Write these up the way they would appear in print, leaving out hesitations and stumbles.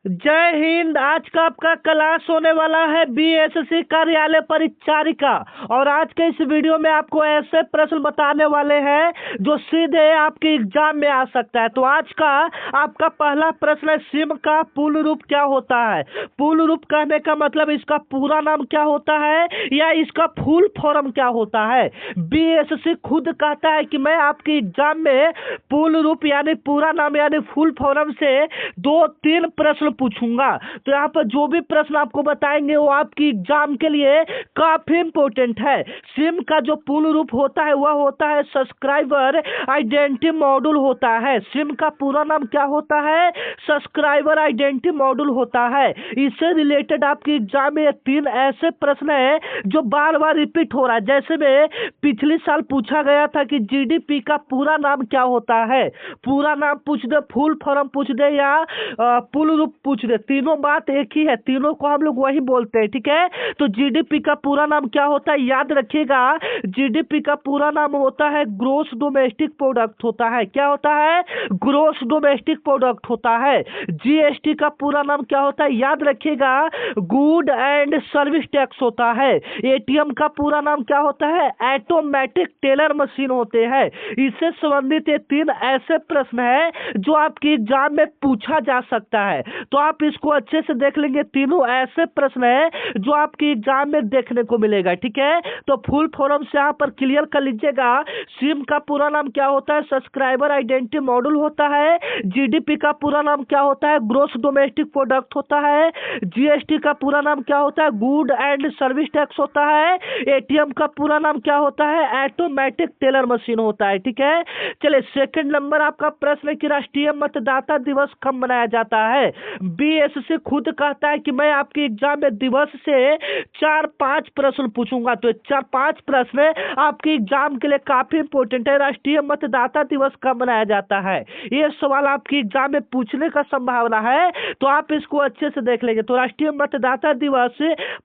जय हिंद। आज का आपका क्लास होने वाला है बीएससी कार्यालय परिचारिका। और आज के इस वीडियो में आपको ऐसे प्रश्न बताने वाले हैं जो सीधे आपके एग्जाम में आ सकता है। तो आज का आपका पहला प्रश्न है, सिम का पूर्ण रूप क्या होता है। पूर्ण रूप कहने का मतलब इसका पूरा नाम क्या होता है या इसका फुल फॉर्म क्या होता है। बीएससी खुद कहता है कि मैं आपके एग्जाम में पूर्ण रूप यानी पूरा नाम यानी फुल फॉर्म से 2-3 प्रश्न पूछूंगा। तो यहाँ पर जो भी प्रश्न आपको बताएंगे वो आपकी एग्जाम के लिए काफी इंपॉर्टेंट है। सिम का जो पूर्ण रूप होता है वह होता है सब्सक्राइबर आइडेंटिटी मॉड्यूल होता है। सिम का पूरा नाम क्या होता है, सब्सक्राइबर आइडेंटिटी मॉड्यूल होता है। इससे रिलेटेड आपके एग्जाम में 3 ऐसे प्रश्न है जो बार बार रिपीट हो रहा है। जैसे में पिछले साल पूछा गया था कि जीडीपी का पूरा नाम क्या होता है। पूरा नाम पूछ दे, फुल फॉर्म पूछ दे या पूर्ण रूप पूछ दे, तीनों बात एक ही है, तीनों को हम लोग वही बोलते हैं। ठीक है, तो जीडीपी का पूरा नाम क्या होता है याद रखिएगा। जीडीपी का पूरा नाम होता है ग्रोस डोमेस्टिक प्रोडक्ट होता है। क्या होता है, ग्रोस डोमेस्टिक प्रोडक्ट होता है। जीएसटी का पूरा नाम क्या होता है याद रखिएगा, गुड एंड सर्विस टैक्स होता है। एटीएम का पूरा नाम क्या होता है, ऑटोमेटिक टेलर मशीन होते हैं। इससे संबंधित ये 3 ऐसे प्रश्न है जो आपकी एग्जाम में पूछा जा सकता है। तो आप इसको अच्छे से देख लेंगे, तीनों ऐसे प्रश्न है जो आपकी एग्जाम में देखने को मिलेगा। ठीक है, तो फुल फॉर्म से यहाँ पर क्लियर कर लीजिएगा। सिम का पूरा नाम क्या होता है, सब्सक्राइबर आइडेंटिटी मॉड्यूल होता है। जीडीपी का पूरा नाम क्या होता है, ग्रोस डोमेस्टिक प्रोडक्ट होता है। जीएसटी का पूरा नाम क्या होता है, गुड एंड सर्विस टैक्स होता है। एटीएम का पूरा नाम क्या होता है, ऑटोमेटिक टेलर मशीन होता है। ठीक है, चलिए सेकंड नंबर आपका प्रश्न है कि राष्ट्रीय मतदाता दिवस कब मनाया जाता है। बीएससी खुद कहता है कि मैं आपके एग्जाम में दिवस से 4-5 प्रश्न पूछूंगा। तो 4-5 प्रश्न आपके एग्जाम के लिए काफी इंपॉर्टेंट है। राष्ट्रीय मतदाता दिवस कब मनाया जाता है, ये सवाल आपके एग्जाम में पूछने का संभावना है, तो आप इसको अच्छे से देख लेंगे। तो राष्ट्रीय मतदाता दिवस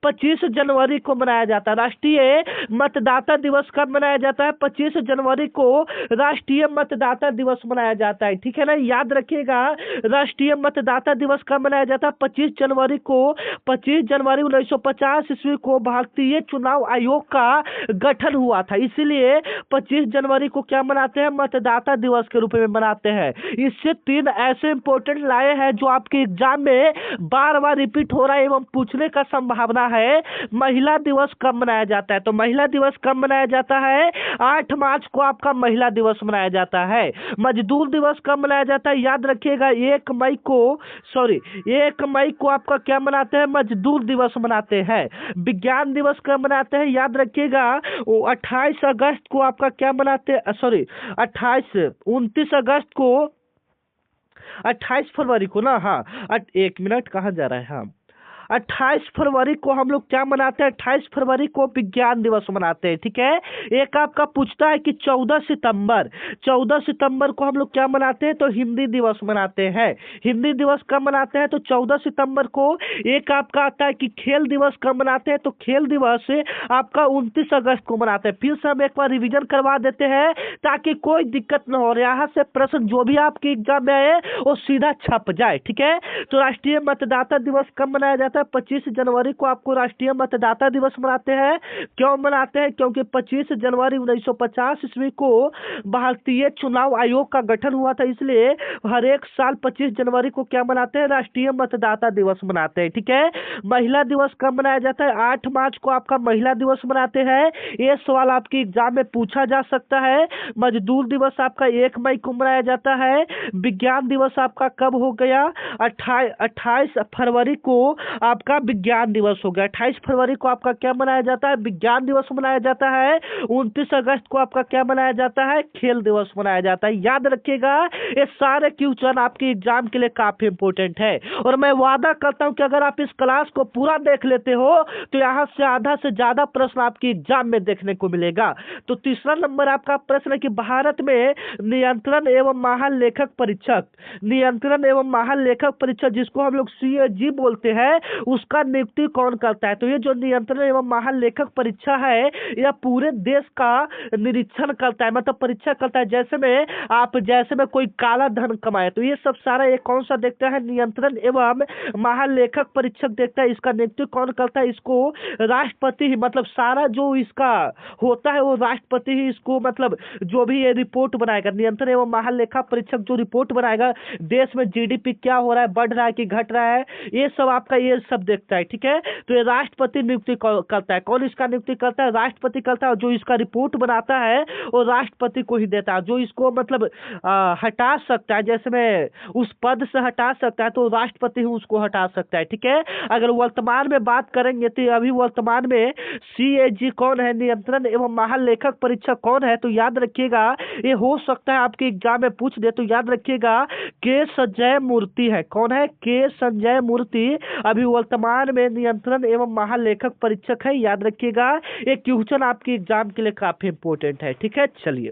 25 जनवरी को मनाया जाता है। राष्ट्रीय मतदाता दिवस कब मनाया जाता है, 25 जनवरी को राष्ट्रीय मतदाता दिवस मनाया जाता है। ठीक है ना, याद रखिएगा। राष्ट्रीय मतदाता दिवस कब मनाया जाता है, 25 जनवरी को। 25 जनवरी 1950 ईस्वी को भारतीय चुनाव आयोग का गठन हुआ था, इसीलिए 25 जनवरी को क्या मनाते हैं, मतदाता दिवस के रूप में मनाते हैं। इससे 3 ऐसे इंपॉर्टेंट लाए हैं जो आपके एग्जाम में बार बार रिपीट हो रहा है एवं पूछने का संभावना है। महिला दिवस कब मनाया जाता है, तो महिला दिवस कब मनाया जाता है, 8 मार्च को आपका महिला दिवस मनाया जाता है। मजदूर दिवस कब मनाया जाता है याद रखिएगा, 1 मई को आपका क्या मनाते हैं, मजदूर दिवस मनाते हैं। विज्ञान दिवस कब मनाते हैं याद रखिएगा, 28 अगस्त को आपका क्या मनाते हैं, 29 अगस्त को, 28 फरवरी को ना, हाँ 1 मिनट कहाँ जा रहा है, हाँ 28 फरवरी को हम लोग क्या मनाते हैं, 28 फरवरी को विज्ञान दिवस मनाते हैं। ठीक है, एक आपका पूछता है कि 14 सितंबर को हम लोग क्या मनाते हैं, तो हिंदी दिवस मनाते हैं। हिंदी दिवस कब मनाते हैं, तो 14 सितंबर को। एक आपका आता है कि खेल दिवस कब मनाते हैं, तो खेल दिवस आपका 29 अगस्त को मनाते हैं। फिर से हम एक बार रिविजन करवा देते हैं ताकि कोई दिक्कत न हो, यहाँ से प्रश्न जो भी आपके एग्जाम में आए वो सीधा छप जाए। ठीक है, तो राष्ट्रीय मतदाता दिवस कब मनाया जाता है, 25 जनवरी को आपको राष्ट्रीय मतदाता दिवस मनाते हैं। क्यों मनाते हैं, क्योंकि 25 जनवरी 1950 ईस्वी को भारतीय चुनाव आयोग का गठन हुआ था, इसलिए हर एक साल 25 जनवरी को क्या मनाते हैं, राष्ट्रीय मतदाता दिवस मनाते हैं। ठीक है, महिला दिवस कब मनाया जाता है, 8 मार्च को आपका महिला दिवस मनाते हैं। ये सवाल आपके एग्जाम में पूछा जा सकता है। मजदूर दिवस आपका 1 मई को मनाया जाता है। विज्ञान दिवस आपका कब हो गया, 28 फरवरी को आपका विज्ञान दिवस हो गया। 28 फरवरी को आपका क्या मनाया जाता है, विज्ञान दिवस मनाया जाता है। 29 अगस्त को आपका क्या मनाया जाता है, खेल दिवस मनाया जाता है। याद रखिएगा, ये सारे क्वेश्चन आपके एग्जाम के लिए काफी इंपॉर्टेंट है और मैं वादा करता हूं कि अगर आप इस क्लास को पूरा देख लेते हो तो यहां से आधा से ज्यादा प्रश्न आपके एग्जाम में देखने को मिलेगा। तो तीसरा नंबर आपका प्रश्न है कि भारत में नियंत्रण एवं महालेखक परीक्षक जिसको हम लोग CAG बोलते हैं, उसका नियुक्ति कौन करता है? तो ये जो नियंत्रण एवं महालेखक परीक्षा है यह पूरे देश का निरीक्षण करता है, मतलब परीक्षा करता है। जैसे में कोई काला धन कमाए, तो ये सब सारा ये कौन सा देखता है? नियंत्रण एवं महालेखक परीक्षक देखता है। इसका नियुक्ति कौन करता है? इसको राष्ट्रपति ही, मतलब सारा जो इसका होता है वो राष्ट्रपति ही इसको, मतलब जो भी ये रिपोर्ट बनाएगा, नियंत्रण एवं महालेखा परीक्षक जो रिपोर्ट बनाएगा, देश में जीडीपी क्या हो रहा है, बढ़ रहा है कि घट रहा है, ये सब आपका ये सब देखता है। ठीक है, तो ये राष्ट्रपति नियुक्ति करता है। कौन इसका नियुक्ति करता है? राष्ट्रपति करता है। जो इसका रिपोर्ट बनाता है वो राष्ट्रपति को ही देता है। जो इसको मतलब हटा सकता है, जैसे में उस पद से हटा सकता है, तो राष्ट्रपति ही उसको हटा सकता है। ठीक है, अगर वर्तमान में बात करेंगे तो अभी वर्तमान में सीएजी कौन है, नियंत्रण एवं महालेखक परीक्षक कौन है? तो याद रखिएगा, ये हो सकता है आपके एग्जाम में पूछ दे, तो याद रखिएगा के संजय मूर्ति है। कौन है? के संजय मूर्ति अभी वर्तमान में नियंत्रण एवं महालेखक परीक्षक है। याद रखिएगा, ये क्वेश्चन आपके एग्जाम के लिए काफी इंपॉर्टेंट है। ठीक है, चलिए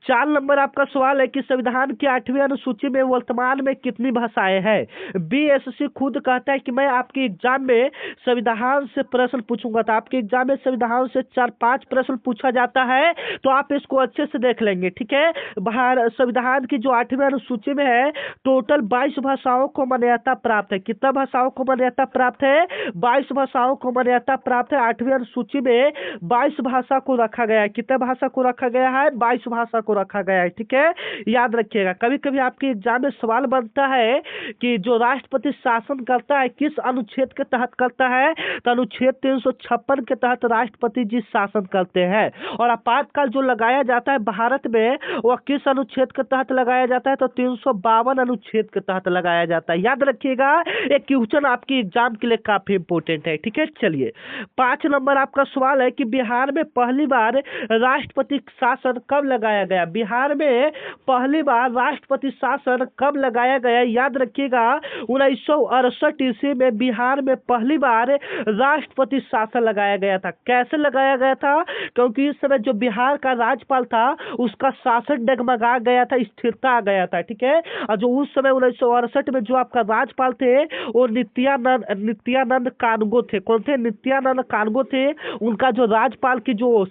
4 नंबर आपका सवाल है कि संविधान की 8वीं अनुसूची में वर्तमान में कितनी भाषाएं हैं? बीएससी खुद कहता है कि मैं आपके एग्जाम में संविधान से प्रश्न पूछूंगा, तो आपके एग्जाम में संविधान से 4-5 प्रश्न पूछा जाता है, तो आप इसको अच्छे से देख लेंगे। ठीक है, बाहर संविधान की जो 8वीं अनुसूची में है, टोटल 22 भाषाओं को मान्यता प्राप्त है। कितना भाषाओं को मान्यता प्राप्त है? 22 भाषाओं को मान्यता प्राप्त है। 8वीं अनुसूची में 22 भाषा को रखा गया है। कितना भाषा को रखा गया है? 22 भाषा को रखा गया है। ठीक है, याद रखिएगा। कभी कभी आपके एग्जाम में सवाल बनता है कि जो राष्ट्रपति शासन करता है किस अनुच्छेद के तहत करता है? तो अनुच्छेद 356 के तहत राष्ट्रपति जी शासन करते हैं। और आपातकाल जो लगाया जाता है भारत में, वह किस अनुच्छेद के तहत लगाया जाता है? तो 352 अनुच्छेद के तहत लगाया जाता है। याद रखिएगा, एक क्वेश्चन आपकी एग्जाम के लिए काफी इंपोर्टेंट है। ठीक है, चलिए 5 नंबर आपका सवाल है कि बिहार में पहली बार राष्ट्रपति शासन कब लगाया गया? बिहार में पहली बार राष्ट्रपति शासन कब लगाया गया? याद रखिएगा, 1968 ईस्वी में बिहार में पहली बार राष्ट्रपति शासन लगाया गया था। कैसे लगाया गया था? क्योंकि इस समय जो बिहार का राज्यपाल था उसका शासन डगमगा गया था, स्थिरता आ गया था। ठीक है, और जो उस समय 1968 में जो आपका राज्यपाल थे वो नित्यानंद कानगो थे। कौन थे? नित्यानंद कानगो थे। उनका जो राज्यपाल की जो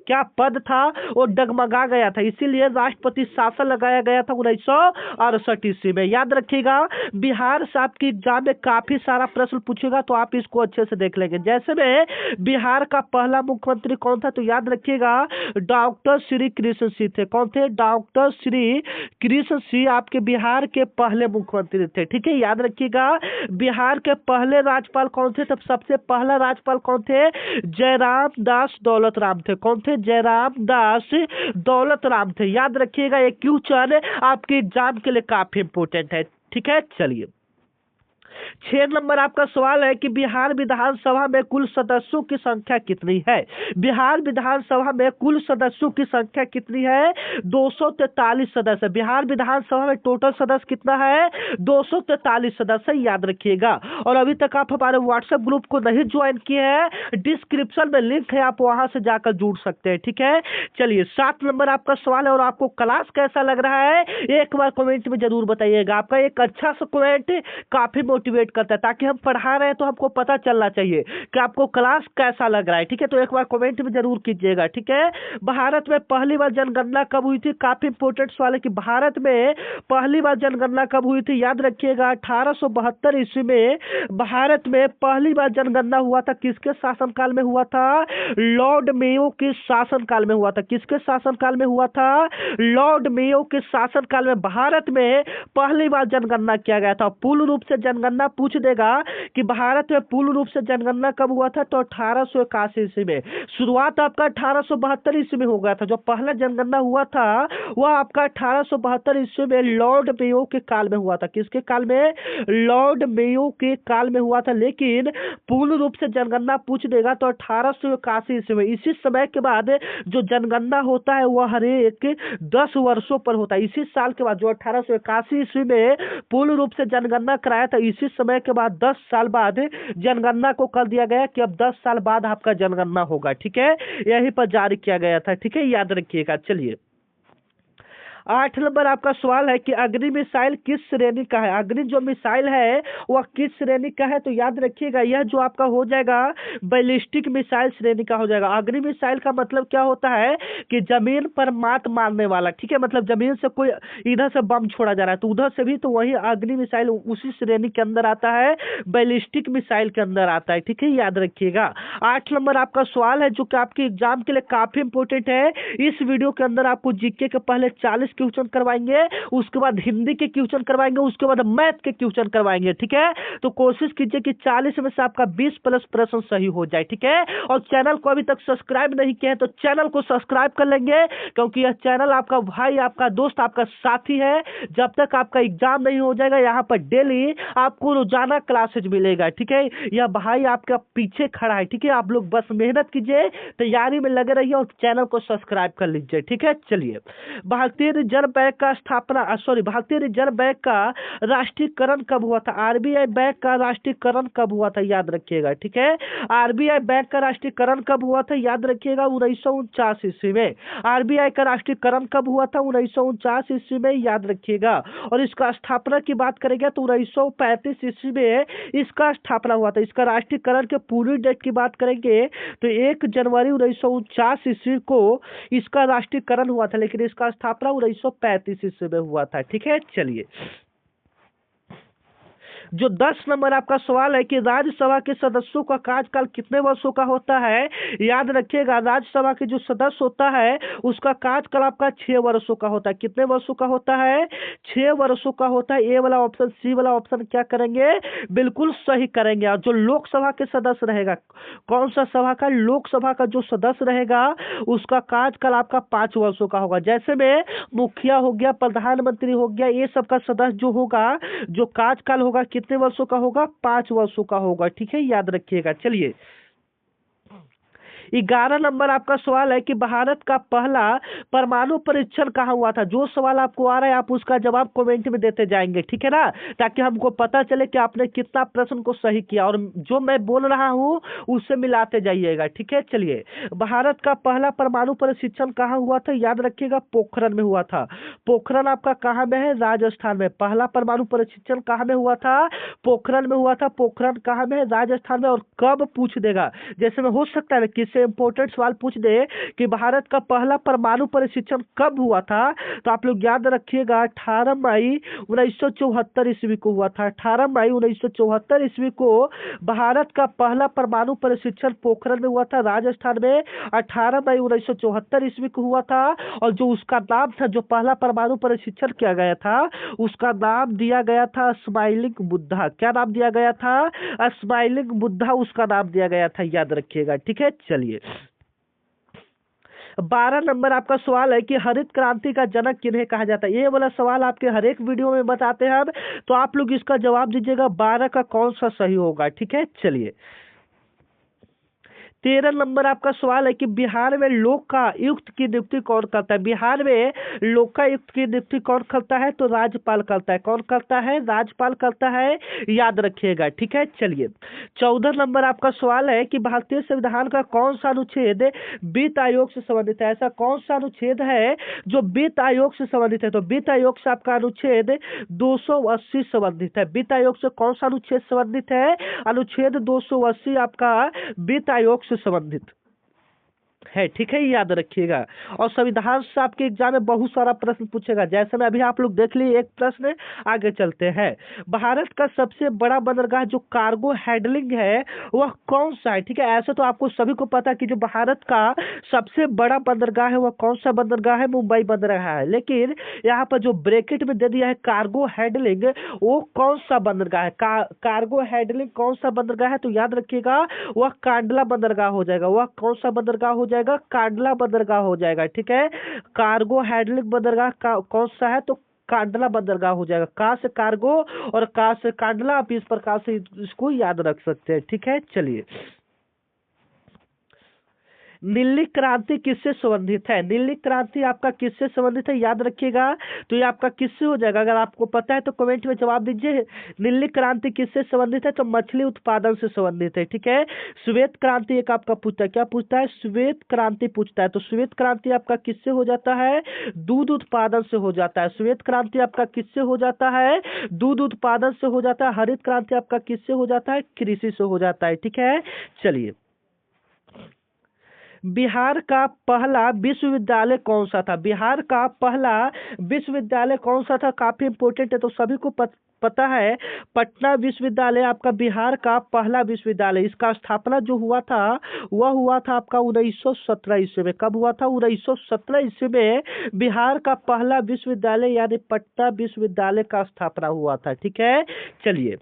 क्या पद था वो डगमगा गया था, इसीलिए राष्ट्रपति शासन लगाया गया था 1968 ईस्वी में। याद रखिएगा, बिहार से आपकी एग्जाम में काफी सारा प्रश्न पूछेगा, तो आप इसको अच्छे से देख लेंगे। जैसे में बिहार का पहला मुख्यमंत्री कौन था? तो याद रखिएगा डॉक्टर श्री कृष्ण सिंह थे। कौन थे? डॉक्टर श्री कृष्ण सिंह आपके बिहार के पहले मुख्यमंत्री थे। ठीक है, याद रखिएगा। बिहार के पहले राज्यपाल कौन थे? तब सबसे पहला राज्यपाल कौन थे? जयराम दास दौलत राम थे। कौन थे? जयराम दास दौलत राम थे। याद रखिएगा, ये क्वेश्चन आपके एग्जाम के लिए काफी इंपोर्टेंट है। ठीक है, चलिए 6 नंबर आपका सवाल है कि बिहार विधानसभा में कुल सदस्यों की संख्या कितनी है? बिहार विधानसभा में कुल सदस्यों की संख्या कितनी है? 243 सदस्य। बिहार विधानसभा में टोटल सदस्य कितना है? 243 सदस्य। याद रखिएगा। और अभी तक आप हमारे व्हाट्सएप ग्रुप को नहीं ज्वाइन किए हैं, डिस्क्रिप्शन में लिंक है, आप वहां से जाकर जुड़ सकते हैं। ठीक है, चलिए 7 नंबर आपका सवाल है और आपको क्लास कैसा लग रहा है एक बार कमेंट में जरूर बताइएगा। आपका एक अच्छा सा कमेंट काफी मोटिवेट करता है, ताकि हम पढ़ा रहे हैं तो हमको पता चलना चाहिए कि आपको क्लास कैसा लग रहा है। ठीक है, तो एक बार कमेंट में जरूर कीजिएगा। ठीक है, भारत में पहली बार जनगणना कब हुई थी? काफी इंपोर्टेंट सवाल है कि भारत में पहली बार जनगणना कब हुई थी? याद रखिएगा 1872 ईस्वी में भारत में पहली बार जनगणना हुआ था। किसके शासनकाल में हुआ था? लॉर्ड मेयो के शासनकाल में हुआ था। किसके शासनकाल में हुआ था? लॉर्ड मेयो के शासनकाल में भारत में पहली बार जनगणना किया गया था। पूर्ण रूप से जनगणना पूछ देगा कि भारत में पूर्ण रूप से जनगणना कब हुआ था? तो 1881 ईस्वी में। शुरुआत आपका 1872 ईस्वी में हो गया था। जो पहला जनगणना हुआ था वह आपका 1872 ईस्वी में लॉर्ड मेयो के काल में हुआ था। किसके काल में? लॉर्ड मेयो के काल में हुआ था। लेकिन पूर्ण रूप से जनगणना पूछ देगा तो 1881 ईस्वी में। इसी समय के बाद जो जनगणना होता है वह हर एक 10 वर्षों पर होता है। इसी साल के बाद जो 1881 ईस्वी में पूर्ण रूप से जनगणना कराया था, इसी समय के बाद 10 साल बाद जनगणना को कर दिया गया कि अब 10 साल बाद आपका जनगणना होगा। ठीक है, यहीं पर जारी किया गया था। ठीक है, याद रखिएगा। चलिए 8 नंबर आपका सवाल है कि अग्नि मिसाइल किस श्रेणी का है। अग्नि जो मिसाइल है वह किस श्रेणी का है, तो याद रखिएगा यह जो आपका हो जाएगा बैलिस्टिक मिसाइल श्रेणी का हो जाएगा। अग्नि मिसाइल का मतलब क्या होता है कि जमीन पर मात मारने वाला, ठीक है, मतलब जमीन से कोई इधर से बम छोड़ा जा रहा है तो उधर से भी, तो वही अग्नि मिसाइल उसी श्रेणी के अंदर आता है, बैलिस्टिक मिसाइल के अंदर आता है, ठीक है, याद रखिएगा। 8 नंबर आपका सवाल है जो कि आपके एग्जाम के लिए काफी इंपोर्टेंट है। इस वीडियो के अंदर आपको जीके के पहले 40 क्वेश्चन करवाएंगे, उसके बाद हिंदी के क्वेश्चन करवाएंगे, उसके बाद मैथ के क्वेश्चन करवाएंगे, ठीक है। तो कोशिश कीजिए कि 40 में से आपका 20 प्लस प्रश्न सही हो जाए, ठीक है। और चैनल को अभी तक सब्सक्राइब नहीं किया है तो चैनल को सब्सक्राइब कर लेंगे, क्योंकि यह चैनल आपका भाई, आपका दोस्त, आपका साथी है। जब तक आपका एग्जाम नहीं हो जाएगा यहाँ पर डेली आपको रोजाना क्लासेज मिलेगा, ठीक है। यह भाई आपका पीछे खड़ा है, ठीक है। आप लोग बस मेहनत कीजिए, तैयारी में लगे रहिए और चैनल को सब्सक्राइब कर लीजिए, ठीक है। चलिए, भारतीय रिजर्व बैंक का भारतीय रिजर्व बैंक का राष्ट्रीयकरण कब हुआ था। आरबीआई बैंक का राष्ट्रीयकरण कब हुआ था, याद रखिएगा, ठीक है। आरबीआई बैंक का राष्ट्रीयकरण कब हुआ था, याद रखिएगा 1949 ईस्वी में। आरबीआई का राष्ट्रीयकरण कब हुआ था, 1949 ईस्वी में, याद रखिएगा। और इसका स्थापना की बात करेंगे तो 1935 ईस्वी में इसका स्थापना हुआ था। इसका राष्ट्रीयकरण के पूरी डेट की बात करेंगे तो 1 जनवरी 1949 ईस्वी को इसका राष्ट्रीयकरण हुआ था, लेकिन इसका स्थापना 1935 ईस्वी में हुआ था, ठीक है। चलिए, जो 10 नंबर आपका सवाल है कि राज्यसभा के सदस्यों का कार्यकाल कितने वर्षों का होता है, याद रखिएगा राज्यसभा के जो सदस्य होता है उसका कार्यकाल आपका 6 वर्षों का होता है। कितने वर्षों का होता है, 6 वर्षों का होता है। ए वाला ऑप्शन, सी वाला ऑप्शन क्या करेंगे, बिल्कुल सही करेंगे। और जो लोकसभा के सदस्य रहेगा, कौन सा सभा का, लोकसभा का जो सदस्य रहेगा उसका कार्यकाल आपका 5 वर्षों का होगा। जैसे में मुखिया हो गया, प्रधानमंत्री हो गया, ये सब का सदस्य जो होगा, जो कार्यकाल होगा कितने वर्षों का होगा, 5 वर्षों का होगा, ठीक है, याद रखिएगा। चलिए, 11 नंबर आपका सवाल है कि भारत का पहला परमाणु परीक्षण कहाँ हुआ था। जो सवाल आपको आ रहा है आप उसका जवाब कमेंट में देते जाएंगे, ठीक है ना, ताकि हमको पता चले कि आपने कितना प्रश्न को सही किया, और जो मैं बोल रहा हूँ उससे मिलाते जाइएगा, ठीक है। चलिए, भारत का पहला परमाणु परीक्षण कहाँ हुआ था, याद रखिएगा पोखरण में हुआ था। पोखरण आपका कहाँ में है, राजस्थान में। पहला परमाणु परीक्षण कहाँ में हुआ था, पोखरण में हुआ था। पोखरण कहाँ में है, राजस्थान में। और कब पूछ देगा, जैसे में हो सकता है किसी इंपोर्टेंट सवाल पूछ दे कि भारत का पहला परमाणु परीक्षण कब हुआ था, तो आप लोग याद रखिएगा 18 मई 1974 ईस्वी को हुआ था। 18 मई 1974 ईस्वी को भारत का पहला परमाणु परीक्षण पोखरण में हुआ था, राजस्थान में। 18 मई 1974 ईस्वी को हुआ था। और जो उसका नाम था, जो पहला परमाणु परीक्षण किया गया था, उसका नाम दिया गया था स्माइलिंग बुद्धा। क्या नाम दिया गया था, स्माइलिंग बुद्धा उसका नाम दिया गया था, याद रखिएगा, ठीक है। चलिए, 12 नंबर आपका सवाल है कि हरित क्रांति का जनक किन्हें कहा जाता है। ये वाला सवाल आपके हर एक वीडियो में बताते हैं हम, तो आप लोग इसका जवाब दीजिएगा 12 का कौन सा सही होगा, ठीक है। चलिए, 13 नंबर आपका सवाल है कि बिहार में लोकायुक्त की नियुक्ति कौन करता है। बिहार में लोकायुक्त की नियुक्ति कौन करता है, तो राज्यपाल करता है। कौन करता है, राज्यपाल करता है, याद रखिएगा, ठीक है। चलिए, 14 नंबर आपका सवाल है कि भारतीय संविधान का कौन सा अनुच्छेद वित्त आयोग से संबंधित है। ऐसा कौन सा अनुच्छेद है जो वित्त आयोग से संबंधित है, तो वित्त आयोग से आपका अनुच्छेद 280 संबंधित है। वित्त आयोग से कौन सा अनुच्छेद संबंधित है, अनुच्छेद 280 आपका वित्त आयोग से संबंधित है, ठीक है, याद रखिएगा। और संविधान से आपके एग्जाम में बहुत सारा प्रश्न पूछेगा, जैसे में अभी आप लोग देख लिए एक प्रश्न। आगे चलते हैं, भारत का सबसे बड़ा बंदरगाह जो कार्गो हैंडलिंग है वह कौन सा है, ठीक है। ऐसे तो आपको सभी को पता है कि जो भारत का सबसे बड़ा बंदरगाह है वह कौन सा बंदरगाह है, मुंबई बंदरगाह है। लेकिन यहाँ पर जो ब्रैकेट में दे दिया है कार्गो हैंडलिंग, वो कौन सा बंदरगाह है, कार्गो हैंडलिंग कौन सा बंदरगाह है, तो याद रखिएगा वह कांडला बंदरगाह हो जाएगा। वह कौन सा बंदरगाह हो जाएगा, कांडला बंदरगाह हो जाएगा, ठीक है। कार्गो हैंडलिंग बंदरगाह कौन सा है, तो कांडला बंदरगाह हो जाएगा। का से कार्गो और का से कांडला, आप इस प्रकार से इसको याद रख सकते हैं, ठीक है। चलिए, नीली क्रांति किससे संबंधित है? नीली क्रांति आपका किससे संबंधित है, याद रखिएगा। तो ये आपका किससे हो जाएगा, अगर आपको पता है तो कमेंट में जवाब दीजिए। नीली क्रांति किससे संबंधित है? तो मछली उत्पादन से संबंधित है, ठीक है। श्वेत क्रांति एक आपका पूछता है, क्या पूछता है? श्वेत क्रांति पूछता है। तो श्वेत क्रांति आपका किससे हो जाता है? दूध उत्पादन से हो जाता है। श्वेत क्रांति आपका किससे हो जाता है? दूध उत्पादन से हो जाता है। हरित क्रांति आपका किससे हो जाता है? कृषि से हो जाता है, ठीक है। चलिए, बिहार का पहला विश्वविद्यालय कौन सा था? बिहार का पहला विश्वविद्यालय कौन सा था? काफी इंपोर्टेंट है, तो सभी को पता है। पटना विश्वविद्यालय आपका बिहार का पहला विश्वविद्यालय। इसका स्थापना जो हुआ था वह हुआ था आपका 1917 ईस्वी में। कब हुआ था? 1917 ईस्वी में बिहार का पहला विश्वविद्यालय यानी पटना विश्वविद्यालय का स्थापना हुआ था, ठीक है। चलिए,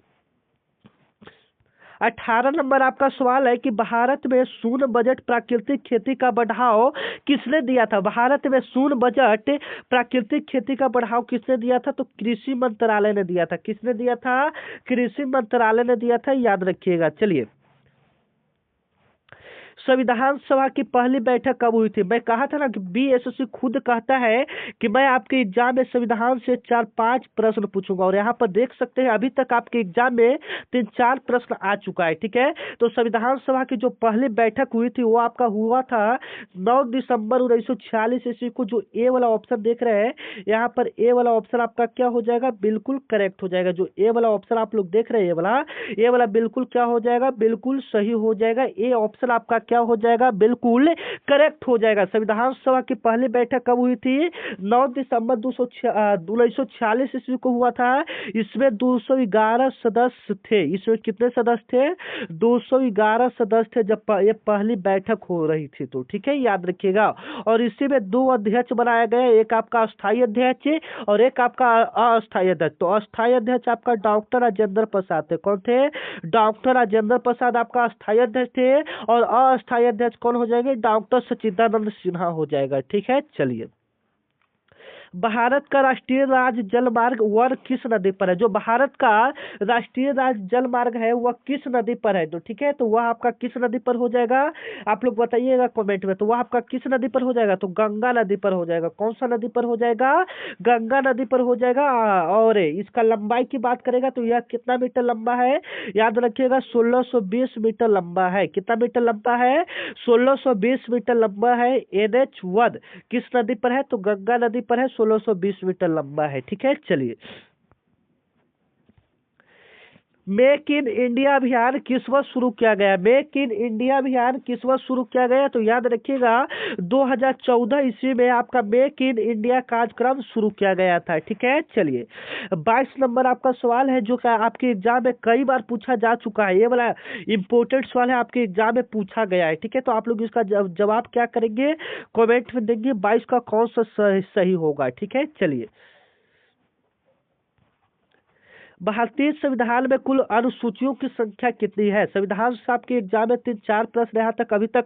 18 नंबर आपका सवाल है कि भारत में शून्य बजट प्राकृतिक खेती का बढ़ाव किसने दिया था? भारत में शून्य बजट प्राकृतिक खेती का बढ़ाव किसने दिया था? तो कृषि मंत्रालय ने दिया था। किसने दिया था? कृषि मंत्रालय ने दिया था, याद रखिएगा। चलिए, संविधान सभा की पहली बैठक कब हुई थी? मैं कहा था ना कि बीएसएससी खुद कहता है कि मैं आपके एग्जाम में संविधान से 4-5 प्रश्न पूछूंगा, और यहाँ पर देख सकते हैं अभी तक आपके एग्जाम में 3-4 प्रश्न आ चुका है, ठीक है। तो संविधान सभा की जो पहली बैठक हुई थी वो आपका हुआ था 9 दिसंबर 1946 ईस्वी को। जो ए वाला ऑप्शन देख रहे हैं यहाँ पर, ए वाला ऑप्शन आपका क्या हो जाएगा? बिल्कुल करेक्ट हो जाएगा। जो ए वाला ऑप्शन आप लोग देख रहे हैं, ए वाला बिल्कुल क्या हो जाएगा? बिल्कुल सही हो जाएगा। ए ऑप्शन आपका क्या हो जाएगा? बिल्कुल करेक्ट हो जाएगा। संविधान सभा की पहली बैठक कब हुई थी? 9 दिसंबर 1946 ईस्वी को हुआ था। इसमें 211 सदस्य थे। इसमें कितने सदस्य थे? 211 सदस्य थे जब ये पहली बैठक हो रही थी, तो ठीक है, याद रखिएगा। और इसी में 2 अध्यक्ष बनाया गया, एक आपका अस्थायी अध्यक्ष और एक आपका अस्थायी अध्यक्ष। तो अस्थायी अध्यक्ष आपका डॉक्टर राजेंद्र प्रसाद थे। कौन थे? डॉक्टर राजेंद्र प्रसाद आपका अस्थायी अध्यक्ष थे, और अस्थायी अध्यक्ष कौन हो जाएंगे? डॉक्टर सच्चिदानंद सिन्हा हो जाएगा, ठीक है। चलिए, भारत का राष्ट्रीय राज्य जल मार्ग वह किस नदी पर है? जो भारत का राष्ट्रीय राज्य जल मार्ग है वह किस नदी पर है? तो ठीक है, तो वह आपका किस नदी पर हो जाएगा? आप लोग बताइएगा कमेंट में। तो वह आपका किस नदी पर हो जाएगा? तो गंगा नदी पर हो जाएगा। कौन सा नदी पर हो जाएगा? गंगा नदी पर हो जाएगा। और इसका लंबाई की बात करेगा तो यह कितना मीटर लंबा है? याद रखिएगा, 1620 मीटर लंबा है। कितना मीटर लंबा है? 1620 मीटर लंबा है। NH1 किस नदी पर है? तो गंगा नदी पर है, 1620 मीटर लंबा है, ठीक है। चलिए, मेक इन इंडिया अभियान किस वर्ष शुरू किया गया? मेक इन इंडिया अभियान किस वर्ष शुरू किया गया? तो याद रखिएगा, 2014 ईस्वी में आपका मेक इन इंडिया कार्यक्रम शुरू किया गया था, ठीक है। चलिए, 22 नंबर आपका सवाल है जो कि आपके एग्जाम में कई बार पूछा जा चुका है। ये वाला इंपोर्टेंट सवाल है, आपके एग्जाम में पूछा गया है, ठीक है। तो आप लोग इसका जवाब क्या करेंगे? कमेंट में देंगे 22 का कौन सा सही होगा, ठीक है। चलिए, भारतीय संविधान में कुल अनुसूचियों की संख्या कितनी है? संविधान से आपके एग्जाम में 3-4 प्रश्न, यहाँ तक अभी तक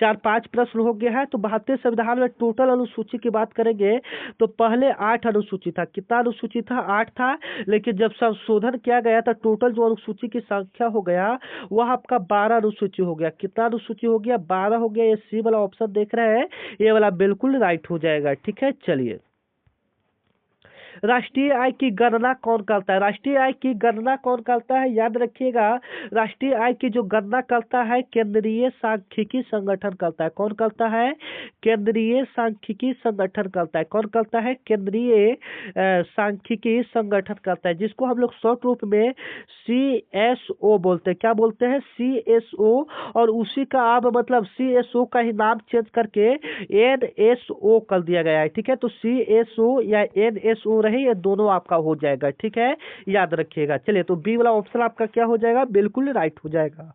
4-5 प्रश्न हो गया है। तो भारतीय संविधान में टोटल अनुसूची की बात करेंगे तो पहले 8 अनुसूची था। कितना अनुसूची था? 8 था। लेकिन जब संशोधन किया गया था, टोटल जो अनुसूची की संख्या हो गया वह आपका 12 अनुसूची हो गया। कितना अनुसूची हो गया? 12 हो गया। ये सी वाला ऑप्शन देख रहे हैं, ये वाला बिल्कुल राइट हो जाएगा, ठीक है। चलिए, राष्ट्रीय आय की गणना कौन करता है? राष्ट्रीय आय की गणना कौन करता है? याद रखिएगा, राष्ट्रीय आय की जो गणना करता है केंद्रीय सांख्यिकी संगठन करता है। कौन करता है? केंद्रीय सांख्यिकी संगठन करता है। कौन करता है? केंद्रीय सांख्यिकी संगठन करता है, जिसको हम लोग शॉर्ट रूप में CSO बोलते हैं। क्या बोलते हैं? CSO। और उसी का आप मतलब CSO का ही नाम चेंज करके NSO कर दिया गया है, ठीक है। तो CSO या NSO रहे, ये दोनों आपका हो जाएगा, ठीक है, याद रखिएगा। चलिए, तो बी वाला ऑप्शन आपका क्या हो जाएगा? बिल्कुल राइट हो जाएगा।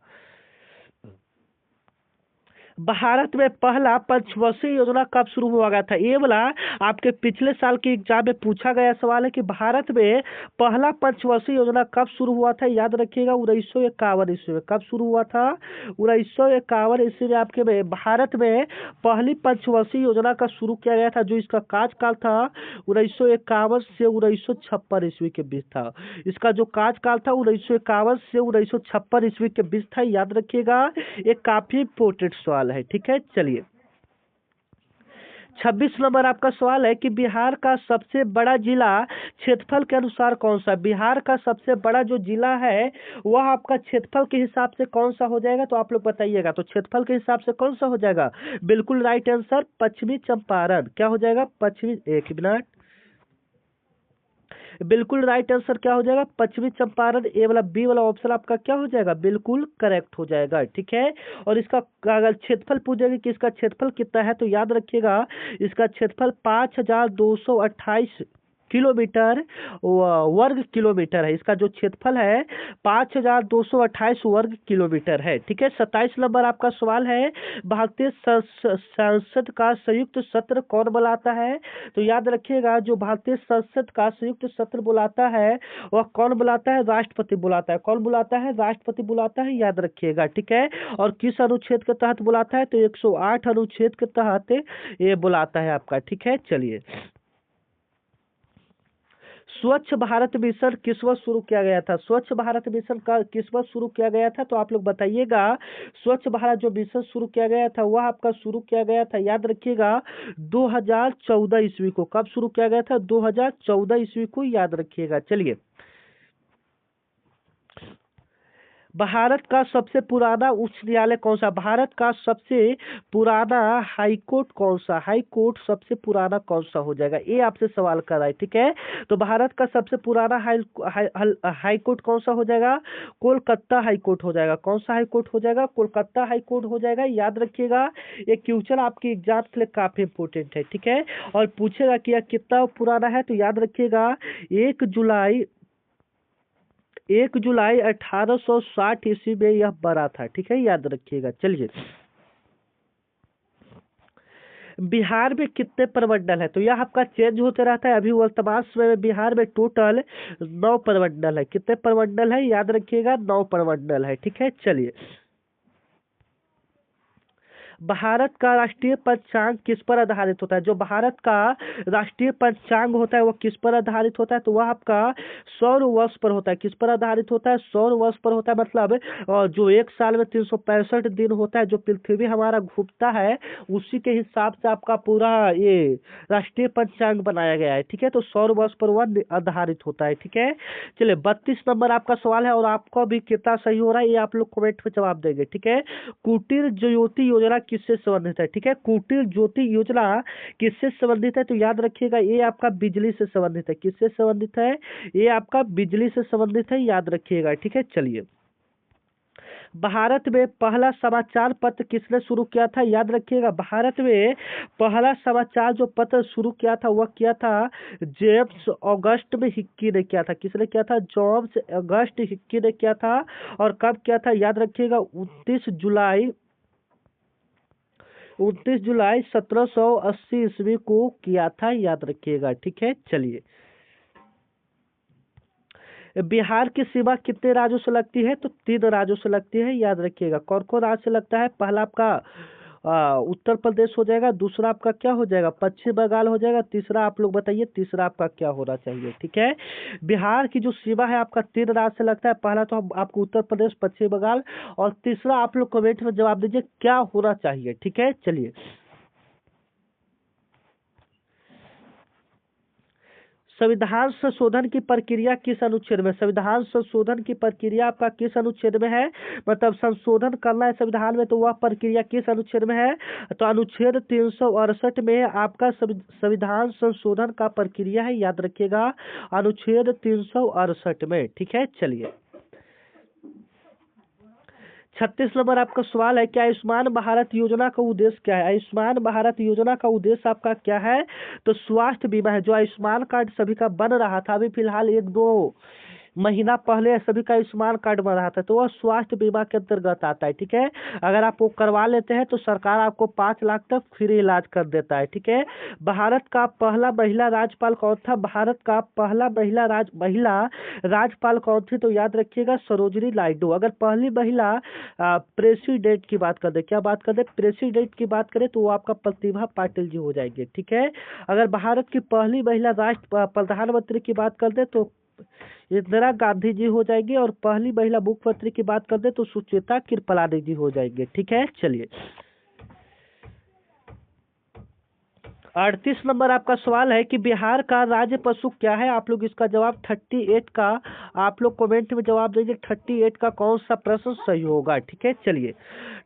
भारत में पहला पंचवर्षीय योजना कब शुरू हुआ गया था? ये वाला आपके पिछले साल के एग्जाम में पूछा गया सवाल है कि भारत में पहला पंचवर्षीय योजना कब शुरू हुआ था? याद रखिएगा, 1951 ईस्वी में। कब शुरू हुआ था? 1951 ईस्वी में आपके भारत में पहली पंचवर्षीय योजना का शुरू किया गया था, जो इसका कार्यकाल था 1951 से 1956 ईस्वी के बीच था। इसका जो कार्यकाल था 1951 से 1956 ईस्वी के बीच था, याद रखिएगा। एक काफी इंपोर्टेंट सवाल सवाल है। ठीक है, चलिए 26 नंबर आपका सवाल है कि बिहार का सबसे बड़ा जिला क्षेत्रफल के अनुसार कौन सा। बिहार का सबसे बड़ा जो जिला है वह आपका क्षेत्रफल के हिसाब से कौन सा हो जाएगा, तो आप लोग बताइएगा। तो क्षेत्रफल के हिसाब से कौन सा हो जाएगा, बिल्कुल राइट आंसर पश्चिमी चंपारण। क्या हो जाएगा, पश्चिमी, एक मिनट, बिल्कुल राइट आंसर क्या हो जाएगा, पश्चिमी चंपारण। ए वाला, बी वाला ऑप्शन आपका क्या हो जाएगा, बिल्कुल करेक्ट हो जाएगा। ठीक है, और इसका अगर क्षेत्रफल पूछेगा कि इसका क्षेत्रफल कितना है, तो याद रखिएगा इसका क्षेत्रफल 5228 किलोमीटर वर्ग किलोमीटर है। इसका जो क्षेत्रफल है 5228 वर्ग किलोमीटर है। ठीक है, 27 नंबर आपका सवाल है, भारतीय संसद का संयुक्त सत्र कौन बुलाता है। तो याद रखिएगा जो भारतीय संसद का संयुक्त सत्र बुलाता है वह कौन बुलाता है, राष्ट्रपति बुलाता है। कौन बुलाता है, राष्ट्रपति बुलाता है, याद रखिएगा। ठीक है, और किस अनुच्छेद के तहत बुलाता है, तो 108 अनुच्छेद के तहत ये बुलाता है आपका। ठीक है, चलिए स्वच्छ भारत मिशन किस वर्ष शुरू किया गया था। स्वच्छ भारत मिशन का किस वर्ष शुरू किया गया था, तो आप लोग बताइएगा। स्वच्छ भारत जो मिशन शुरू किया गया था वह आपका शुरू किया गया था, याद रखिएगा 2014 ईस्वी को। कब शुरू किया गया था, 2014 ईस्वी को, याद रखिएगा। चलिए भारत का सबसे पुराना उच्च न्यायालय कौन सा। भारत का सबसे पुराना हाई कोर्ट कौन सा। हाई कोर्ट सबसे पुराना कौन सा हो जाएगा, ये आपसे सवाल कर रहा है। ठीक है, तो भारत का सबसे पुराना हाई कोर्ट कौन सा हो जाएगा, कोलकाता हाई कोर्ट हो जाएगा। कौन सा हाई कोर्ट हो जाएगा, कोलकाता हाई कोर्ट हो जाएगा, याद रखिएगा। ये क्वेश्चन आपकी एग्जाम के लिए काफी इंपोर्टेंट है। ठीक है, और पूछेगा कि यह कितना पुराना है, तो याद रखिएगा 1 जुलाई 1860 ईस्वी में यह बना था। ठीक है, याद रखिएगा। चलिए बिहार में कितने प्रमंडल है, तो यह आपका चेंज होते रहता है। अभी वर्तमान समय में बिहार में टोटल 9 प्रमंडल है। कितने प्रमंडल है, याद रखिएगा 9 प्रमंडल है। ठीक है, चलिए भारत का राष्ट्रीय पंचांग किस पर आधारित होता है। जो भारत का राष्ट्रीय पंचांग होता है वह किस पर आधारित होता है, तो वह आपका सौर वर्ष पर होता है। किस पर आधारित होता है, सौर वर्ष पर होता है। मतलब जो एक साल में 365 दिन होता है, जो पृथ्वी हमारा घूमता है, उसी के हिसाब से आपका पूरा ये राष्ट्रीय पंचांग बनाया गया है। ठीक है, तो सौर वर्ष पर वह आधारित होता है। ठीक है, चलिए 32 नंबर आपका सवाल है, और आपका भी कितना सही हो रहा है ये आप लोग कमेंट में जवाब देंगे। ठीक है, कुटीर ज्योति योजना किससे संबंधित है। ठीक है, कुटीर ज्योति योजना किससे संबंधित है, तो याद रखिएगा ये आपका बिजली से संबंधित है। किससे संबंधित है, ये आपका बिजली से संबंधित है, याद रखिएगा। ठीक है, चलिए भारत में पहला समाचार पत्र किसने शुरू किया था, याद रखिएगा। भारत में पहला समाचार जो पत्र शुरू किया था वह किया था जेम्स ऑगस्ट में हिक्की ने किया था। किसने किया था, जेम्स ऑगस्ट हिक्की ने किया था। और कब किया था, याद रखिएगा 29 जुलाई 1780 ईस्वी को किया था, याद रखिएगा। ठीक है, चलिए बिहार की सीमा कितने राज्यों से लगती है, तो 3 राज्यों से लगती है, याद रखिएगा। कौन कौन राज्य से लगता है, पहला आपका उत्तर प्रदेश हो जाएगा, दूसरा आपका क्या हो जाएगा, पश्चिम बंगाल हो जाएगा, तीसरा आप लोग बताइए तीसरा आपका क्या होना चाहिए। ठीक है, बिहार की जो सीमा है आपका 3 राज्य से लगता है। पहला तो आपको उत्तर प्रदेश, पश्चिम बंगाल, और तीसरा आप लोग कमेंट में जवाब दीजिए क्या होना चाहिए। ठीक है, चलिए संविधान संशोधन की प्रक्रिया किस अनुच्छेद में। संविधान संशोधन की प्रक्रिया आपका किस अनुच्छेद में है, मतलब संशोधन करना है संविधान में, तो वह प्रक्रिया किस अनुच्छेद में है, तो अनुच्छेद 368 में आपका संविधान संशोधन का प्रक्रिया है, याद रखिएगा अनुच्छेद 368 में। ठीक है, चलिए 36 नंबर आपका सवाल है कि आयुष्मान भारत योजना का उद्देश्य क्या है। आयुष्मान भारत योजना का उद्देश्य आपका क्या है, तो स्वास्थ्य बीमा है। जो आयुष्मान कार्ड सभी का बन रहा था, अभी फिलहाल 1-2 महीना पहले सभी का आयुष्मान कार्ड बन रहा था, तो वह स्वास्थ्य बीमा के अंतर्गत आता है। ठीक है, अगर आप वो करवा लेते हैं तो सरकार आपको 5 लाख तक फ्री इलाज कर देता है। ठीक है, भारत का पहला महिला राज्यपाल कौन था, भारत का पहला महिला राज्यपाल कौन थी, तो याद रखिएगा सरोजिनी नायडू। अगर पहली महिला प्रेसिडेंट की बात कर दे, क्या बात कर दे, प्रेसिडेंट की बात करें, तो वो आपका प्रतिभा पाटिल जी हो जाएंगे। ठीक है, अगर भारत की पहली महिला प्रधानमंत्री की बात कर दे तो इंदिरा गांधी जी हो जाएंगे, और पहली महिला मुख्यमंत्री की बात कर दे तो सुचेता कृपलानी जी हो जाएंगे। ठीक है, चलिए 38 नंबर आपका सवाल है कि बिहार का राज्य पशु क्या है। आप लोग इसका जवाब 38 का आप लोग कमेंट में जवाब दीजिए। 38 का कौन सा प्रश्न सही होगा। ठीक है, चलिए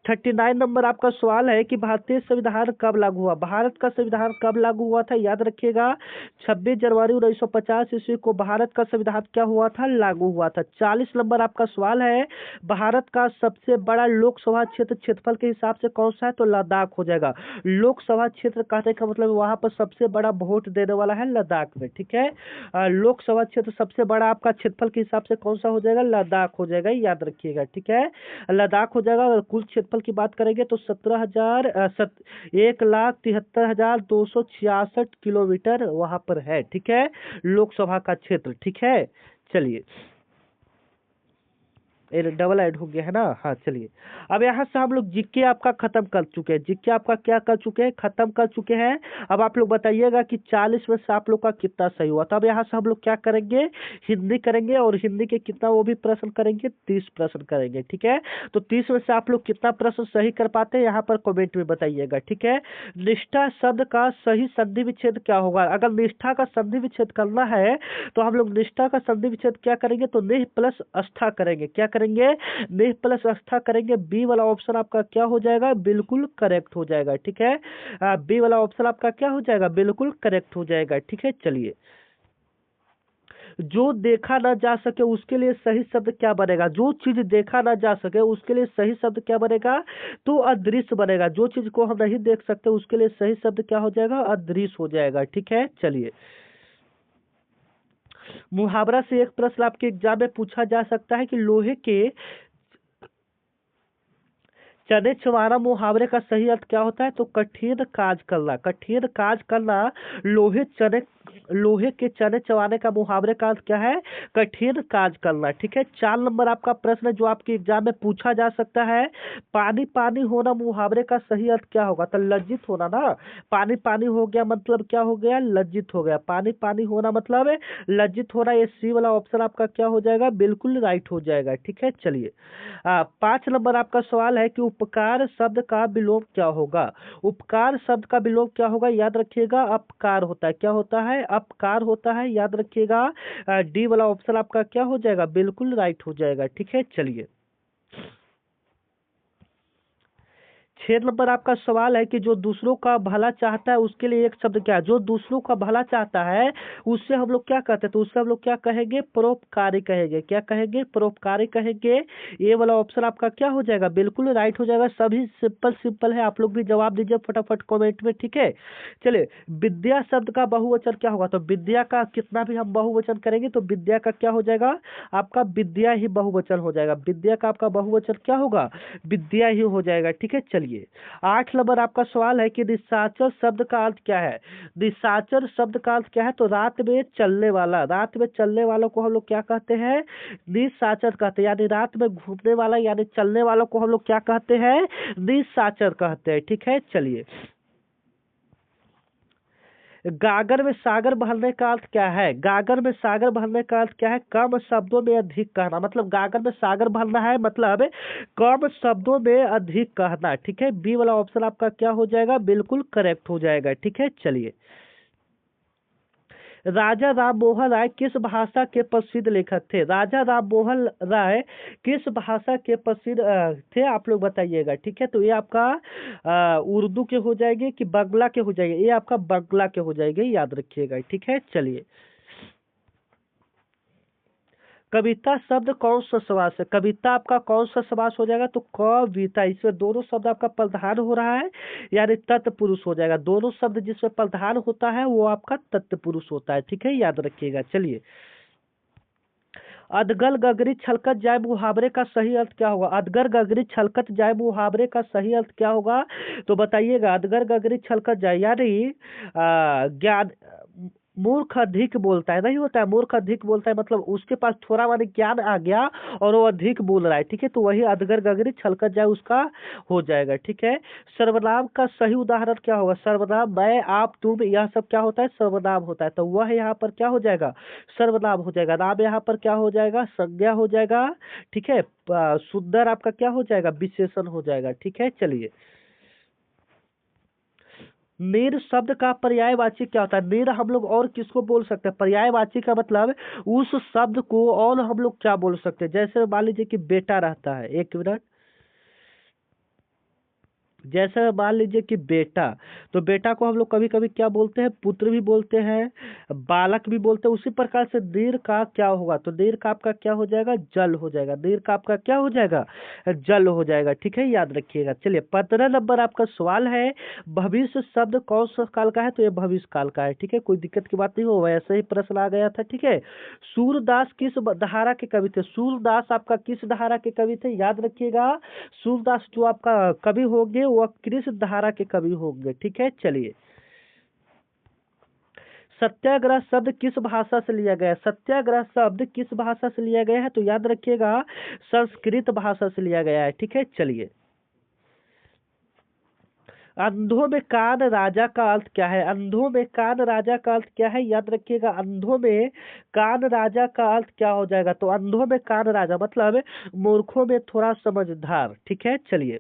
39 नंबर आपका सवाल है कि भारतीय संविधान कब लागू हुआ। भारत का संविधान कब लागू हुआ था, याद रखिएगा 26 जनवरी 1950 ईस्वी को भारत का संविधान क्या हुआ था, लागू हुआ था। 40 नंबर आपका सवाल है भारत का सबसे बड़ा लोकसभा क्षेत्र क्षेत्रफल के हिसाब से कौन सा है, तो लद्दाख हो जाएगा। लोकसभा क्षेत्र कहने का मतलब वहां पर सबसे बड़ा वोट देने वाला है लद्दाख में। ठीक है, लोकसभा क्षेत्र सबसे बड़ा आपका क्षेत्रफल के हिसाब से कौन सा हो जाएगा, लद्दाख हो जाएगा, याद रखिएगा। ठीक है, लद्दाख हो जाएगा। अगर कुल क्षेत्रफल की बात करेंगे तो 1,73,266 किलोमीटर वहां पर है। ठीक है, लोकसभा का क्षेत्र। ठीक है, चलिए डबल ऐड हो गया है ना। हाँ चलिए, अब यहाँ से हम लोग जीके आपका खत्म कर चुके हैं। जीके आपका क्या कर चुके हैं, खत्म कर चुके हैं। अब आप लोग बताइएगा कि 40 में से आप लोग का कितना सही हुआ। तब यहाँ से हम लोग क्या करेंगे, हिंदी करेंगे, और हिंदी के कितना वो भी प्रश्न करेंगे, 30 प्रश्न करेंगे। ठीक है, तो 30 में से आप लोग कितना प्रश्न सही कर पाते हैं यहाँ पर कमेंट में बताइएगा। ठीक है, निष्ठा शब्द का सही संधि विच्छेद क्या होगा। अगर निष्ठा का संधि विच्छेद करना है तो हम लोग निष्ठा का संधि विच्छेद क्या करेंगे, तो निह प्लस आस्था करेंगे। क्या करेंगे, निह प्लस आस्था करेंगे। बी वाला ऑप्शन आपका क्या हो जाएगा, बिल्कुल करेक्ट हो जाएगा। ठीक है, बी वाला ऑप्शन आपका क्या हो जाएगा, बिल्कुल करेक्ट हो जाएगा। ठीक है, चलिए जो देखा ना जा सके उसके लिए सही शब्द क्या बनेगा। जो चीज देखा ना जा सके उसके लिए सही शब्द क्या बनेगा, तो अदृश्य बनेगा। जो चीज को हम नहीं देख सकते उसके लिए सही शब्द क्या हो जाएगा, अदृश्य हो जाएगा। ठीक है, चलिए मुहावरा से एक प्रश्न आपके एग्जाम में पूछा जा सकता है कि लोहे के चने चबाना मुहावरे का सही अर्थ क्या होता है, तो कठिन काज करना। कठिन काज करना लोहे के चने चबाने का मुहावरे का अर्थ क्या है, कठिन काज करना। ठीक है, 4 नंबर आपका प्रश्न जो आपके एग्जाम में पूछा जा सकता है, पानी पानी होना मुहावरे का सही अर्थ क्या होगा, तो लज्जित होना ना। पानी पानी हो गया मतलब क्या हो गया, लज्जित हो गया। पानी पानी होना मतलब लज्जित होना। ये सी वाला ऑप्शन आपका क्या हो जाएगा, बिल्कुल राइट हो जाएगा। ठीक है, चलिए 5 नंबर आपका सवाल है कि उपकार शब्द का विलोम क्या होगा। उपकार शब्द का विलोम क्या होगा, याद रखिएगा अपकार होता है। क्या होता है, अपकार होता है, याद रखिएगा। डी वाला ऑप्शन आपका क्या हो जाएगा, बिल्कुल राइट हो जाएगा। ठीक है, चलिए 6 नंबर आपका सवाल है कि जो दूसरों का भला चाहता है उसके लिए एक शब्द क्या है। जो दूसरों का भला चाहता है उससे हम लोग क्या कहते हैं, तो उससे हम लोग क्या कहेंगे, परोपकारी कहेंगे। क्या कहेंगे, परोपकारी कहेंगे। ये वाला ऑप्शन आपका क्या हो जाएगा, बिल्कुल राइट हो जाएगा। सभी सिंपल सिंपल है, आप लोग भी जवाब दीजिए फटाफट कमेंट में। ठीक है, चलिए विद्या शब्द का बहुवचन क्या होगा, तो विद्या का कितना भी हम बहुवचन करेंगे तो विद्या का क्या हो जाएगा, आपका विद्या ही बहुवचन हो जाएगा। विद्या का आपका बहुवचन क्या होगा, विद्या ही हो जाएगा। ठीक है, चलिए 8 नंबर आपका सवाल है कि निशाचर शब्द का अर्थ क्या है। निशाचर शब्द का अर्थ क्या है, तो रात में चलने वाला। रात में चलने वालों को हम लोग क्या कहते हैं, निशाचर कहते हैं। यानी रात में घूमने वाला यानी चलने वालों को हम लोग क्या कहते हैं, निशाचर कहते हैं। ठीक है, चलिए गागर में सागर भरने का अर्थ क्या है। गागर में सागर भरने का अर्थ क्या है, कम शब्दों में अधिक कहना। मतलब गागर में सागर भरना है मतलब कम शब्दों में अधिक कहना। ठीक है, बी वाला ऑप्शन आपका क्या हो जाएगा, बिल्कुल करेक्ट हो जाएगा। ठीक है, चलिए राजा राम मोहन राय किस भाषा के प्रसिद्ध लेखक थे। राजा राम मोहन राय किस भाषा के प्रसिद्ध थे, आप लोग बताइएगा। ठीक है, तो ये आपका उर्दू के हो जाएंगे कि बंगला के हो जाएंगे, ये आपका बंगला के हो जाएंगे, याद रखिएगा। ठीक है, चलिए कविता शब्द कौन सा समास है। कविता आपका कौन सा समास हो जाएगा, तो कविता। इसमें दोनों शब्द आपका प्रधान हो रहा है यानी तत्पुरुष हो जाएगा। दोनों शब्द जिसमें प्रधान होता है वो आपका तत्पुरुष होता है। ठीक है, याद रखिएगा। चलिए अधगल गगरी छलकत जाए मुहावरे का सही अर्थ क्या होगा। अधगर गगरी छलकत जाए मुहावरे का सही अर्थ क्या होगा, तो बताइएगा। अधगर गगरी छलकत जाए यानी ज्ञान, मूर्ख अधिक बोलता है, नहीं होता है मूर्ख अधिक बोलता है, मतलब उसके पास थोड़ा माने ज्ञान आ गया और वो अधिक बोल रहा है। ठीक है, तो वही अधगर गगरी छलकत जाए उसका हो जाएगा। ठीक है, सर्वनाम का सही उदाहरण क्या होगा। सर्वनाम मैं आप तुम यह सब क्या होता है, सर्वनाम होता है। तो वह यहाँ पर क्या हो जाएगा, सर्वनाम हो जाएगा। नाम यहाँ पर क्या हो जाएगा, संज्ञा हो जाएगा। ठीक है, सुंदर आपका क्या हो जाएगा, विशेषण हो जाएगा। ठीक है, चलिए नीर शब्द का पर्यायवाची क्या होता है? नीर हम लोग और किसको बोल सकते हैं? पर्यायवाची का मतलब उस शब्द को और हम लोग क्या बोल सकते हैं? जैसे मान लीजिए कि बेटा रहता है, एक मिनट, जैसे मान लीजिए कि बेटा, तो बेटा को हम लोग कभी कभी क्या बोलते हैं? पुत्र भी बोलते हैं, बालक भी बोलते हैं। उसी प्रकार से दीर का क्या होगा? तो दीर का आपका क्या हो जाएगा? जल हो जाएगा। दीर का आपका क्या हो जाएगा? जल हो जाएगा। ठीक है, याद रखिएगा। चलिए 15 नंबर आपका सवाल है, भविष्य शब्द कौन सा काल का है? तो ये भविष्य काल का है। ठीक है, कोई दिक्कत की बात नहीं हो, वैसे ही प्रश्न आ गया था। ठीक है, सूरदास किस धारा के कवि थे? सूरदास आपका किस धारा के कवि थे? याद रखिएगा, सूरदास जो आपका कवि होंगे वह कृष्ण धारा के कवि होंगे। ठीक है, चलिए सत्याग्रह शब्द किस भाषा से लिया गया है? सत्याग्रह शब्द किस भाषा से लिया गया है? तो याद रखिएगा, संस्कृत भाषा से लिया गया है। ठीक है, चलिए अंधों में कान राजा का अर्थ क्या है? अंधों में कान राजा का अर्थ क्या है? याद रखिएगा, अंधों में कान राजा का अर्थ क्या हो जाएगा? तो अंधों में कान राजा मतलब मूर्खों में थोड़ा समझदार। ठीक है, चलिए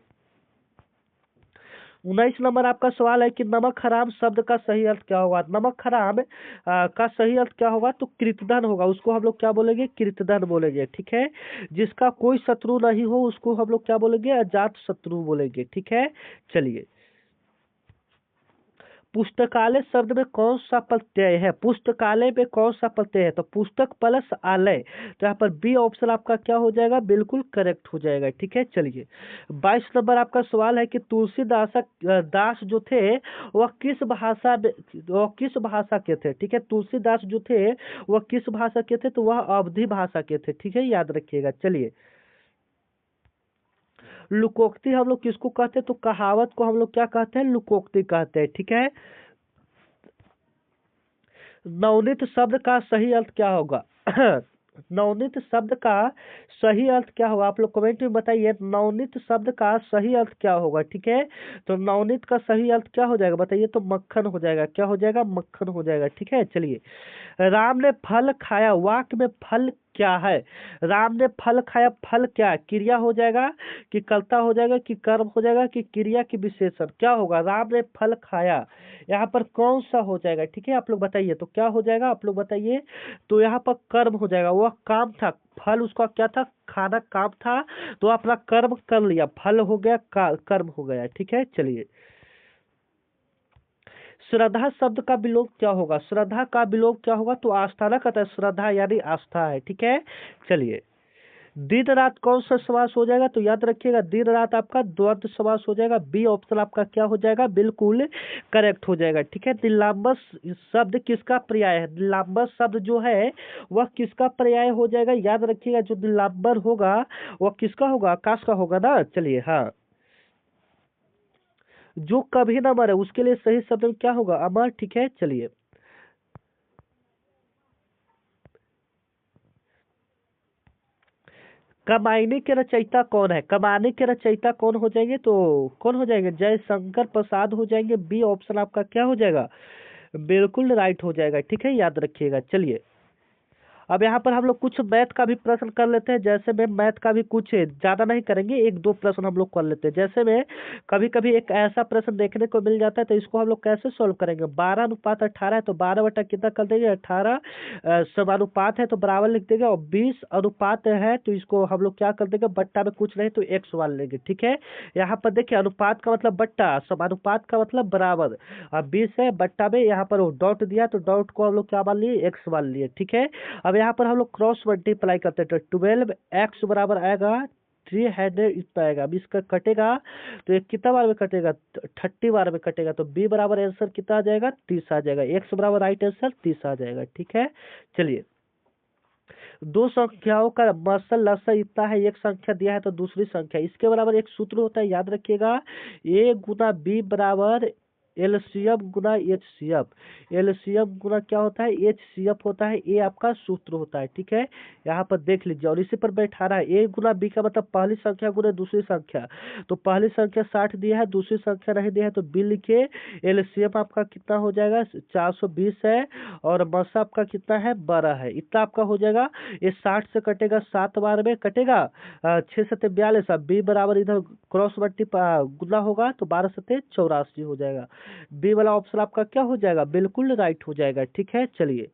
19 नंबर आपका सवाल है कि नमक हराम शब्द का सही अर्थ क्या होगा? नमक हराम का सही अर्थ क्या होगा? तो कृतधन होगा। उसको हम लोग क्या बोलेंगे? कृतधन बोलेंगे। ठीक है, जिसका कोई शत्रु नहीं हो उसको हम लोग क्या बोलेंगे? अजात शत्रु बोलेंगे। ठीक है, चलिए पुस्तकालय शब्द में कौन सा प्रत्यय है? पुस्तकालय में कौन सा प्रत्यय है? तो पुस्तक प्लस आलय, तो यहाँ पर बी ऑप्शन आपका क्या हो जाएगा? बिल्कुल करेक्ट हो जाएगा। ठीक है, चलिए 22 नंबर आपका सवाल है कि तुलसीदास दास जो थे वह किस भाषा वह किस भाषा के थे? ठीक है, तुलसीदास जो थे वह किस भाषा के थे? तो वह अवधी भाषा के थे। ठीक है, याद रखिएगा। चलिए लुकोक्ति हम लोग किसको कहते हैं? तो कहावत को हम लोग क्या कहते हैं? लुकोक्ति कहते हैं। ठीक है, नवनीत शब्द का सही अर्थ क्या होगा? नवनीत शब्द का सही अर्थ क्या होगा? आप लोग कमेंट में बताइए, नवनीत शब्द का सही अर्थ क्या होगा? ठीक है, तो नवनीत का सही अर्थ क्या हो जाएगा? बताइए, तो मक्खन हो जाएगा। क्या हो जाएगा? मक्खन हो जाएगा। ठीक है, चलिए राम ने फल खाया, वाक्य में फल क्या है? राम ने फल खाया, फल क्या है? क्रिया हो जाएगा कि कर्ता हो जाएगा कि कर्म हो जाएगा कि क्रिया की विशेषण? क्या होगा? राम ने फल खाया, यहाँ पर कौन सा हो जाएगा? ठीक है, आप लोग बताइए, तो क्या हो जाएगा? आप लोग बताइए, तो यहाँ पर कर्म हो जाएगा। वह काम था, फल उसका क्या था? खाना काम था, तो अपना कर्म कर लिया, फल हो गया, कर्म हो गया। ठीक है, चलिए श्रद्धा शब्द का विलोम क्या होगा? श्रद्धा का विलोम क्या होगा? तो आस्था ना कहता है, श्रद्धा यानी आस्था है। ठीक है, चलिए दिन रात कौन सा समास हो जाएगा? तो याद रखिएगा, दिन रात आपका द्वंद्व समास हो जाएगा। बी ऑप्शन आपका क्या हो जाएगा? बिल्कुल करेक्ट हो जाएगा। ठीक है, निलंबस शब्द किसका पर्याय है? निलंबस शब्द जो है वह किसका पर्याय हो जाएगा? याद रखिएगा, जो निलंबर होगा वह किसका होगा? आकाश का होगा ना। चलिए हाँ, जो कभी ना मरे उसके लिए सही शब्द क्या होगा? अमर। ठीक है, चलिए कमायनी के रचयिता कौन है? कमाने के रचयिता कौन हो जाएंगे? तो कौन हो जाएंगे? जयशंकर प्रसाद हो जाएंगे। बी ऑप्शन आपका क्या हो जाएगा? बिल्कुल राइट हो जाएगा। ठीक है, याद रखिएगा। चलिए अब यहाँ पर हम लोग कुछ मैथ का भी प्रश्न कर लेते हैं। जैसे में मैथ का भी कुछ ज्यादा नहीं करेंगे, एक दो प्रश्न हम लोग कर लेते हैं। जैसे में कभी कभी एक ऐसा प्रश्न देखने को मिल जाता है, तो इसको हम लोग कैसे सॉल्व करेंगे? 12:18 है तो 12 बटा कितना कर देंगे? 18 समानुपात है तो बराबर लिख देंगे, और 20 अनुपात है तो इसको हम लोग क्या कर देंगे? बट्टा में कुछ नहीं तो 100 लेंगे। ठीक है, यहाँ पर देखिए अनुपात का मतलब बट्टा, समानुपात का मतलब बराबर। अब 20 है, बट्टा में यहाँ पर डॉट दिया तो डॉट को हम लोग क्या मान लिए? एक्स मान लिए। ठीक है, अब यहाँ पर हम लोग क्रॉस मल्टीप्लाई करते हैं, तो 12x बराबर आएगा 300 इतना आएगा। अब इसका कटेगा तो ये कितना बार में कटेगा? 30 बार में कटेगा। तो बी बराबर आंसर कितना आ जाएगा? 30 आ जाएगा। एक्स बराबर राइट आंसर 30 आ जाएगा। ठीक है, चलिए दो संख्याओं का मसल लसा इतना है, एक संख्या दिया है तो दूसरी संख्या, इसके बराबर एक सूत्र होता है, याद रखिएगा, ए गुना बी बराबर एलसीएम गुना एचसीएफ। एलसीएम गुना क्या होता है? एचसीएफ होता है। ए आपका सूत्र होता है। ठीक है, यहाँ पर देख लीजिए, और इसी पर बैठा रहा है। ए गुना बी का मतलब पहली संख्या गुना दूसरी संख्या, तो पहली संख्या 60 दिया है, दूसरी संख्या नहीं दिया है, तो बी लिखिए। एलसीएम आपका कितना हो जाएगा? 420 है, और मसा आपका कितना है? 12 है। इतना आपका हो जाएगा। ये 60 से कटेगा, 7 बार में कटेगा, 6 7 42। अब बी बराबर इधर क्रॉस मल्टी गुना होगा तो 12 7 84 हो जाएगा। बी वाला ऑप्शन आपका क्या हो जाएगा, बिल्कुल राइट हो जाएगा। ठीक है, चलिए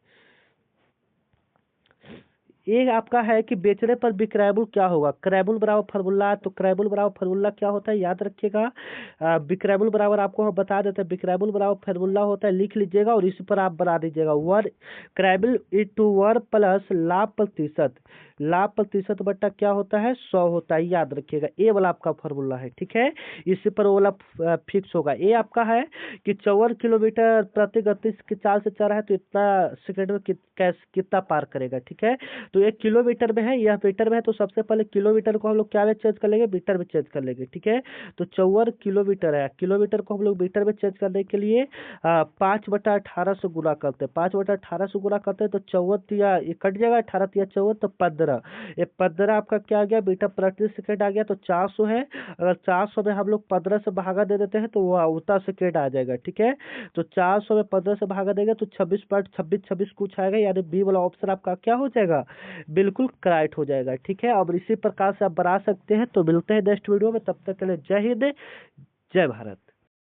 एक आपका है कि बेचने पर विक्रयबुल क्या होगा, क्रयबुल बराबर फार्मूला, तो क्रयबुल बराबर फार्मूला क्या होता है याद रखिएगा। विक्रयबुल बराबर आपको हम बता देते हैं, विक्रयबुल बराबर फार्मूला होता है, लिख लीजिएगा और इसी पर आप बना दीजिएगा, वर क्रयबुल टू वर प्लस लाभ प्रतिशत, लाभ प्रतिशत बट्टा क्या होता है 100 होता है, याद रखिएगा। ए वाला आपका फार्मूला है। ठीक है, इसी पर वो वाला फिक्स होगा। ए आपका है कि 54 किलोमीटर प्रति गति की चाल से चल रहा है तो इतना सेकंड में कितना पार करेगा। ठीक है, तो एक किलोमीटर में है, यह मीटर में है, तो सबसे पहले किलोमीटर को हम लोग क्या में चेंज कर लेंगे, मीटर में चेंज कर लेंगे। ठीक है, तो 54 किलोमीटर है, किलोमीटर को हम लोग मीटर में चेंज करने के लिए 5/18 से गुना करते हैं, 5/18 से गुना करते हैं तो 54 या कट जाएगा, 18 तो 15, ये 15 आपका क्या आ गया मीटर प्रति सेकंड आ गया, तो 400 है। अगर 400 में हम लोग 15 से भागा दे देते हैं तो वो उतना सेकंड आ जाएगा। ठीक है, तो 400 में 15 से भागा देंगे तो 26 कुछ आएगा, यानी बी वाला ऑप्शन आपका क्या हो जाएगा, बिल्कुल करेक्ट हो जाएगा। ठीक है, अब इसी प्रकार से आप बना सकते हैं। तो मिलते हैं नेक्स्ट वीडियो में, तब तक के लिए जय हिंद, जय भारत।